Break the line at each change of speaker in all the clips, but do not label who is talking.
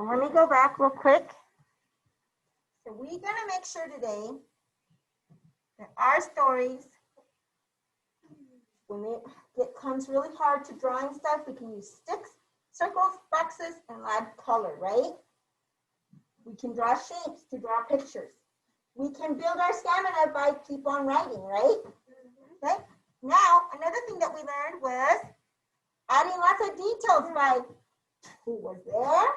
And let me go back real quick. So we're going to make sure today that our stories, when it becomes really hard to drawing stuff, we can use sticks, circles, boxes, and add color, right? We can draw shapes to draw pictures. We can build our stamina by keep on writing, right? Okay. Now, another thing that we learned was adding lots of details by who was there,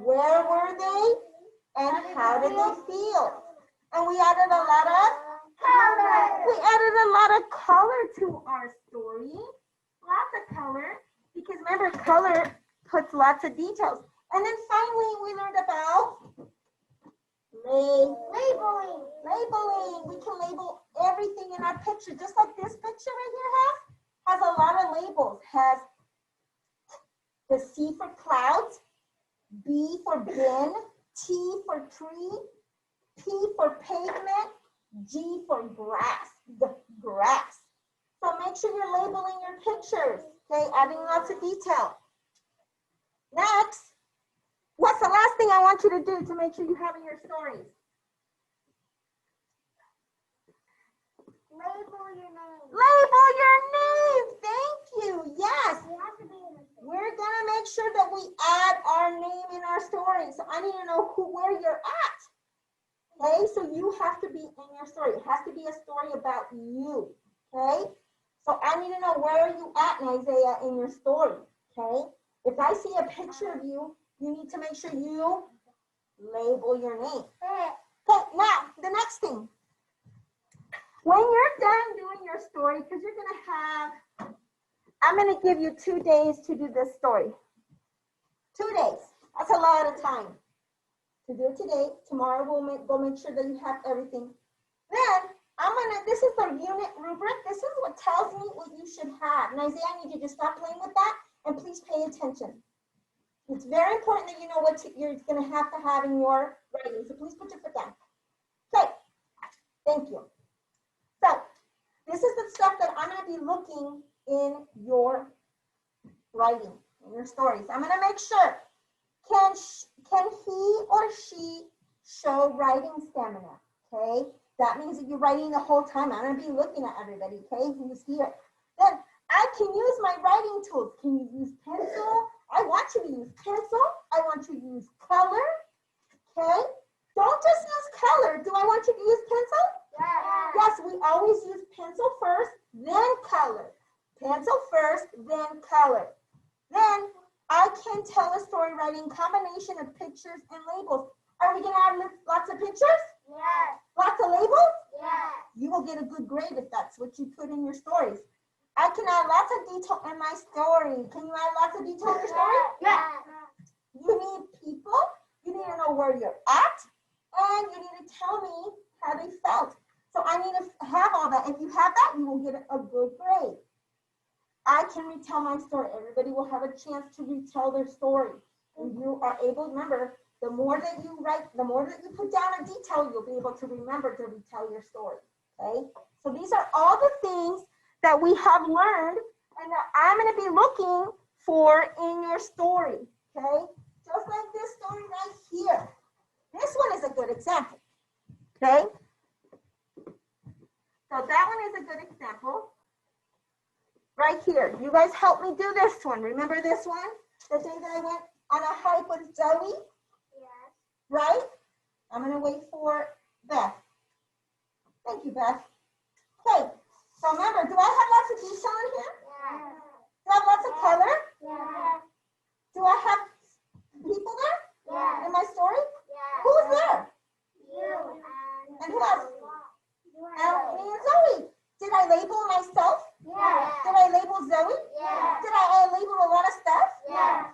where were they, and how did they feel. And we added a lot of color. We added a lot of color to our story. Lots of color. Because remember, color puts lots of details. And then finally, we learned about labeling. Labeling. We can label everything in our picture, just like this picture right here has a lot of labels. Has the C for clouds, B for bin, T for tree, P for pavement, G for grass, the grass. So make sure you're labeling your pictures, okay? Adding lots of detail. Next, what's the last thing I want you to do to make sure you have in your stories?
Label your name.
Label your name. Thank you. Yes. We're going to make sure that we add our name in our story. So I need to know where you're at. Okay, so you have to be in your story. It has to be a story about you. Okay, so I need to know where are you at in Isaiah in your story. Okay, if I see a picture of you, you need to make sure you label your name. Okay, now the next thing. When you're done doing your story, because you're going to have, I'm going to give you 2 days to do this story. 2 days. That's a lot of time to do it today. Tomorrow we'll make sure that you have everything. Then this is the unit rubric. This is what tells me what you should have. And Isaiah, I need you to stop playing with that and please pay attention. It's very important that you know what you're going to have in your writing. So please put your foot down. Okay. Thank you. So this is the stuff that I'm going to be looking in your writing, in your stories. I'm going to make sure, can he or she show writing stamina, okay? That means that you're writing the whole time. I'm going to be looking at everybody, okay, who's here. Then I can use my writing tools. Can you use pencil? I want you to use pencil. I want you to use color, okay? Don't just use color. Do I want you to use pencil?
Yeah.
Yes, we always use pencil first, then color. Pencil first, then color. Then I can tell a story writing combination of pictures and labels. Are we going to add lots of pictures?
Yes.
Lots of labels?
Yes.
You will get a good grade if that's what you put in your stories. I can add lots of detail in my story. Can you add lots of detail in your story?
Yeah.
You need people. You need to know where you're at. And you need to tell me how they felt. So I need to have all that. If you have that, you will get a good grade. I can retell my story. Everybody will have a chance to retell their story. And you are able, remember, the more that you write, the more that you put down a detail, you'll be able to remember to retell your story. Okay? So these are all the things that we have learned and that I'm going to be looking for in your story. Okay? Just like this story right here. This one is a good example. Okay? So that one is a good example. Right here. You guys help me do this one. Remember this one? The day that I went on a hike with Zoe?
Yes.
Right? I'm going to wait for Beth. Thank you, Beth. Okay. So remember, do I have lots of detail in here?
Yes.
Do I have lots of color?
Yes.
Do I have people there?
Yes.
In my story?
Yes.
Who's there?
You
And who else? Me and Zoe. Did I label myself?
Yes.
Did I label Zoe?
Yes.
Did I label a lot of stuff?
Yes.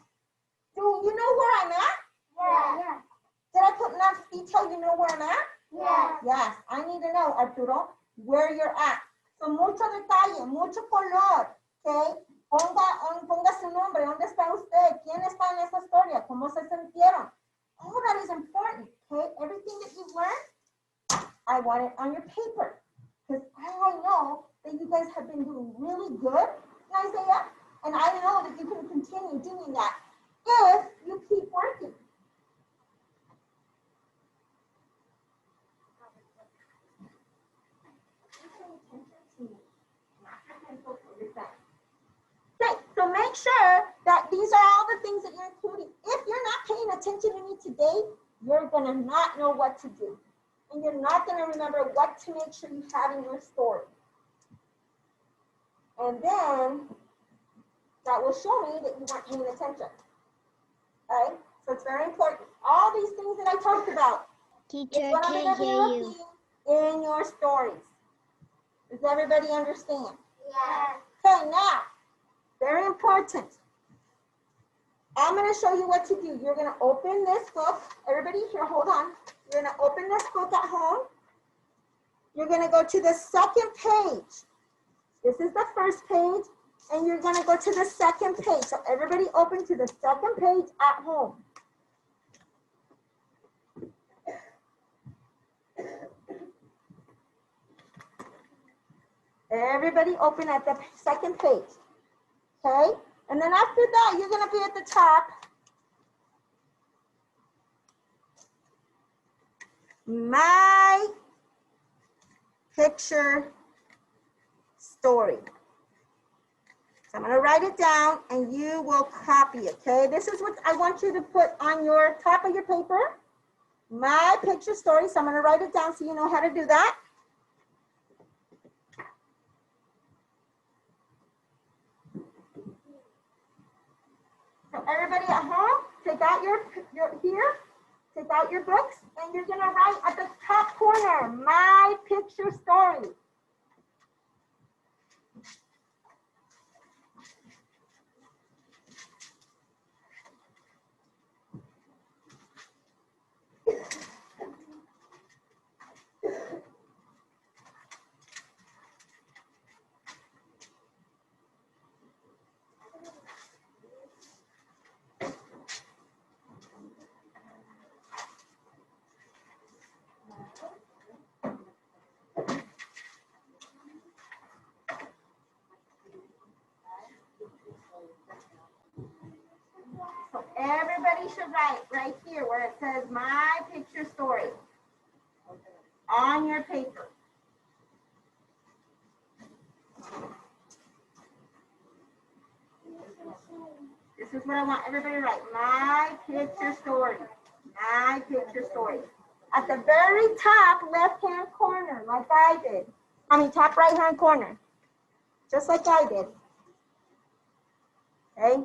Do you know where I'm at?
Yes.
Did I put enough detail you know where I'm at?
Yes.
Yes. I need to know, Arturo, where you're at. So mucho detalle, mucho color, okay? Ponga su nombre, ¿dónde está usted? ¿Quién está en esa historia? ¿Cómo se sintieron? All that is important, okay? Everything that you've learned, I want it on your paper. Because I know that you guys have been doing really good in Isaiah, and I know that you can continue doing that if you keep working. attention to me today, you're gonna not know what to do. And you're not gonna remember what to make sure you have in your story. And then that will show me that you weren't paying attention. Okay? So it's very important. All these things that I talked about
Teacher,
is what I'm gonna be looking in your stories. Does everybody understand?
Yes.
Okay, now, very important. I'm going to show you what to do. You're going to open this book. Everybody here, hold on. You're going to open this book at home. You're going to go to the second page. This is the first page, and you're going to go to the second page. So everybody open to the second page at home. Everybody open at the second page. Okay? And then after that, you're going to be at the top. My picture story. So I'm going to write it down and you will copy it, okay? This is what I want you to put on your top of your paper. My picture story. So I'm going to write it down so you know how to do that. So everybody at home, take out your take out your books, and you're going to write at the top corner, my picture story. So everybody should write right here where it says my picture story on your paper. This is what I want everybody to write. My picture story. My picture story. At the very top left-hand corner, like I did. I mean, top right-hand corner. Just like I did. Okay?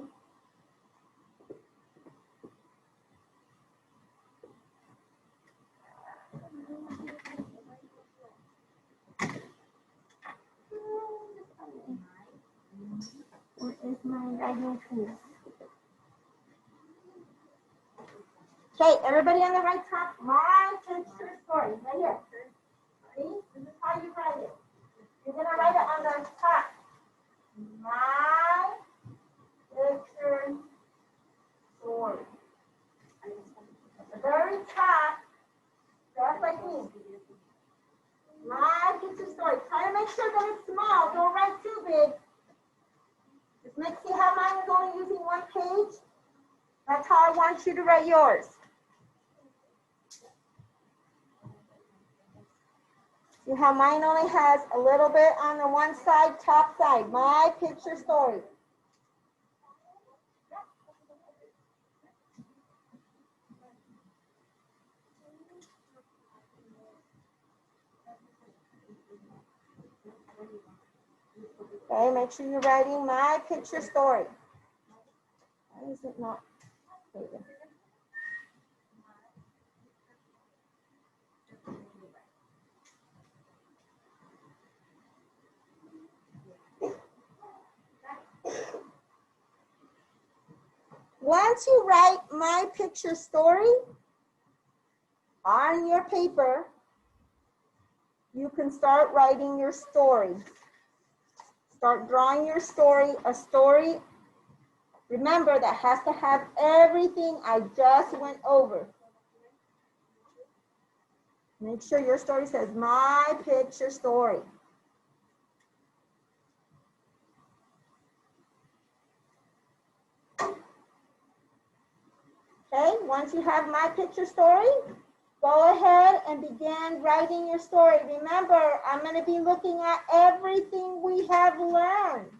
What is my writing tool? Okay, everybody on the right top, my picture story, right here. Ready? This is how you write it. You're gonna write it on the top. My picture story. At the very top, just like me. My picture story. Try to make sure that it's small. Don't write too big. Just see how mine is only using one page? That's how I want you to write yours. See how mine only has a little bit on the one side, top side. My picture story. Okay, make sure you're writing my picture story. Why is it not? There you go. Once you write my picture story on your paper, you can start writing your story. Start drawing your story, a story, remember, that has to have everything I just went over. Make sure your story says my picture story. Okay, once you have my picture story, go ahead and begin writing your story. Remember, I'm going to be looking at everything we have learned.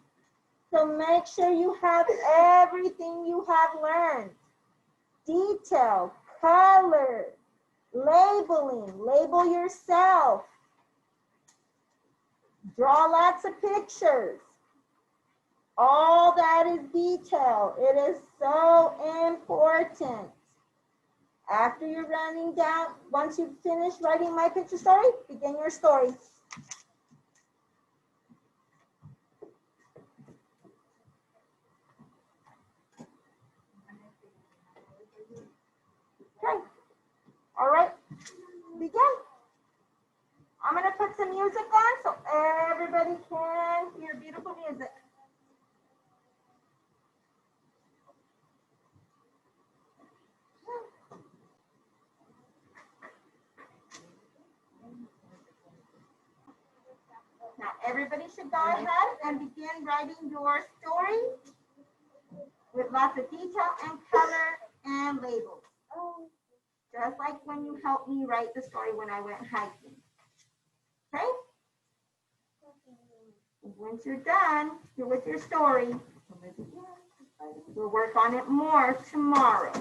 So make sure you have everything you have learned. detail, color, labeling, label yourself. Draw lots of pictures. All that is detail. It is so important. After you're running down, once you've finished writing my picture story, begin your story. Okay. All right. Begin. I'm going to put some music on so everybody can hear beautiful music. Now, everybody should go ahead and begin writing your story with lots of detail and color and labels. Just like when you helped me write the story when I went hiking. Okay? Once you're done with your story, we'll work on it more tomorrow.